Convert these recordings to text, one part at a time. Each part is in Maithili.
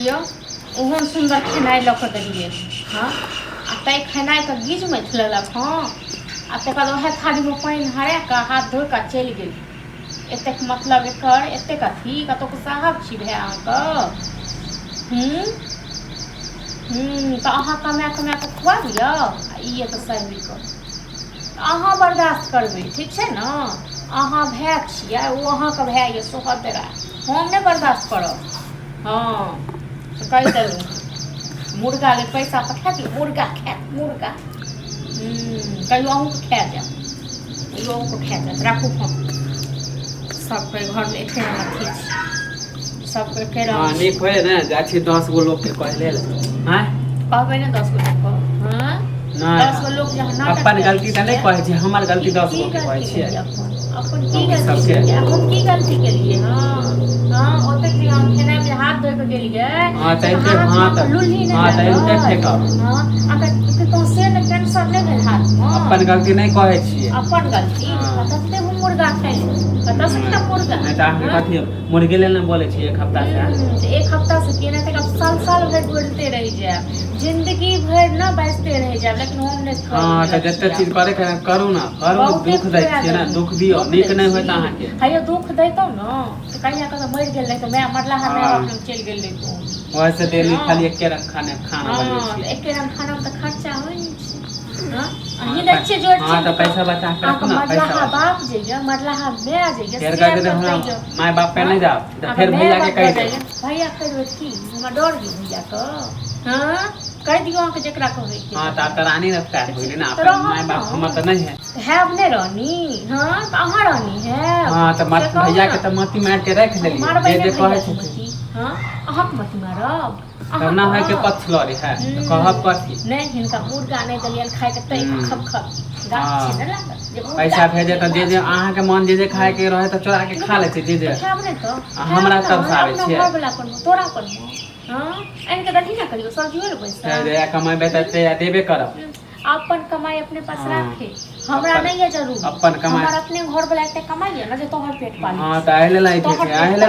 ओहन सुंदर खेनाइ लऽ कऽ देलियै हाँ आ ताहि खेनाइके गीज मथि लेलक हाँ आ तकर बाद ओहे थारीमे पानि हरा कऽ हाथ धो कऽ चलि गेल। एतेक मतलब एकर एतेक अथी कतौके साहब छी भाय अहाँके तऽ अहाँ कमा कऽ खुआ दिअ आ ई तऽ सही कऽ अहाँ बर्दाश्त करबै ठीक छै ने। अहाँ भाय छियै ओ अहाँके भाय यऽ सोहदरा हम नहि बर्दाश्त करब। हाँ कहि देलहुँ मुर्गा ले पैसा पठा दियौ मुर्गा खायत मुर्गा कहियो अहूँके खा जायब कहियो अहूँके खा जायत राखू फोन। सबके घरमे एके रंग अथी छै सबके एके रंग नीक होय ने जाइ छी 10 गो लोग के कहले हैं कहबै ने 10 गो लोग हाँ 10 गो लोग जहाँ नाटक अपन गलती तऽ नहीं कहै छै हमर गलती 10 गो के कहै छियै अपन की गलती केलिए हम की गलती केलिए हाँ हाँ ओते कि हम खेनाइ में हाथ धो के गेलिए हां त इनके हाथ लुल्ही नहीं हां त इनके फेंकब हां अगर तो से ने टेंशन नहीं भेल हाथ में अपन गलती नहीं कहै छियै अपन गलती कतते हम मुर्गा खाइले कत से खा मुर्गा नहीं त अहाँ कथि मुर्गे ले न बोले छी 1 हफ्ता से 1 हफ्ता से केना तक अब साल भर बोलते रह जाए जिंदगी भर न बचते रह जाए लेकिन हम नहीं हां त जते चीज करे के करू ना करू दुख दै छियै ना दुख दियो नीक नहीं होत अहाँ के हायो दुख दैतो न त कहिया क मर गेल रहे तो मैं मरला है मैं चल गेल रहे तो वैसे डेली खाली एके रंग खाना बनबै छी एके रंग खाना में त खर्चा होय नहीं छै हां अही दै छियै जोड़ हां त पैसा बचा के रखो ना पैसा बाप जइया मरला मैं जइया फिर कह दे हमरा माय बाप पे नहीं जाओ त फिर भैया के कह दे भैया कह दे की हमरा डर गेल भैया क हां कह दियो के जेकरा कहै के हां त रानी रखता है होइले ना अपन माय बाप हमर त नहीं है अब नहीं रानी हां त अहाँ रानी है हां त मत भैया के त मती मार के रख देली जे कहै छै हां अहाँ के मती मारब तब ना है के पथ लड़ी है कहब कथी नहीं हिनका मुर्गा नहीं दलियन खाए के तई खब गाछ छै ना लागल पैसा भेजे त जे अहाँ के मन जे खाए के रहे त चोरा के खा ले छै जे खाब नहीं तो हमरा तब सारे छै घर वाला कोन तोरा कोन हां इनके दही ना करियो सब्जी ले पैसा जे कमाई बेटा ते देबे करब अपन कमाई अपने पास रखे हमरा नहीं है जरूर अपन कमाई हमरा अपने घर वाला एते कमाई है ना जे तोहर पेट पाली हां त आइले लाई थे आइले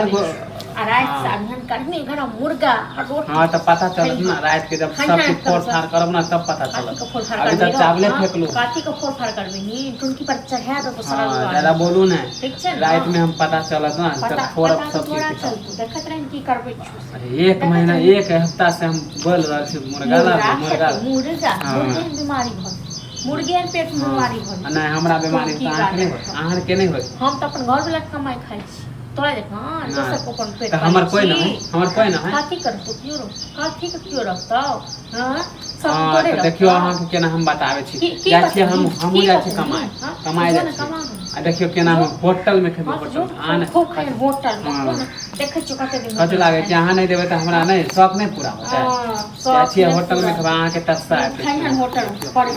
आ रात से अभियान करने घर मुर्गा और रोटी हां त पता चलत ना रात के जब सब कुछ फोड़ फाड़ करब ना तब पता चलत अभी तक चावले फेंक लो काठी को फोड़ फाड़ करबे नी टुनकी पर चढ़ा दो तो सारा ज्यादा बोलू ना ठीक छै रात में हम पता चलत ना तब फोड़ब सब चीज देखत रह की करबे अरे 1 महीना 1 हफ्ता से हम बोल रहल छी मुर्गा बीमारी भल मुर्गे पेट में बीमारी भल नहीं हमरा बीमारी त आहार के नहीं होय हम त अपन घर वाला कमाई खाई छी तोरा देख हां दोसर को अपन पेट हमर कोई ना है काठी कर तो क्यों काठी के क्यों रखता हां सब तोरे रख देखियो अहाँ के केना हम बतावे छी जाय छी हम जाय छी कमाई जाय छी आ देखियो केना हम होटल में खेबे होटल आन खूब खाए होटल में देखे छ कते दिन कते लागे छै अहाँ नहीं देबे त हमरा नहीं शौक नहीं पूरा होता है जाय छी होटल में खेबा अहाँ के तस्सा खाई होटल पड़े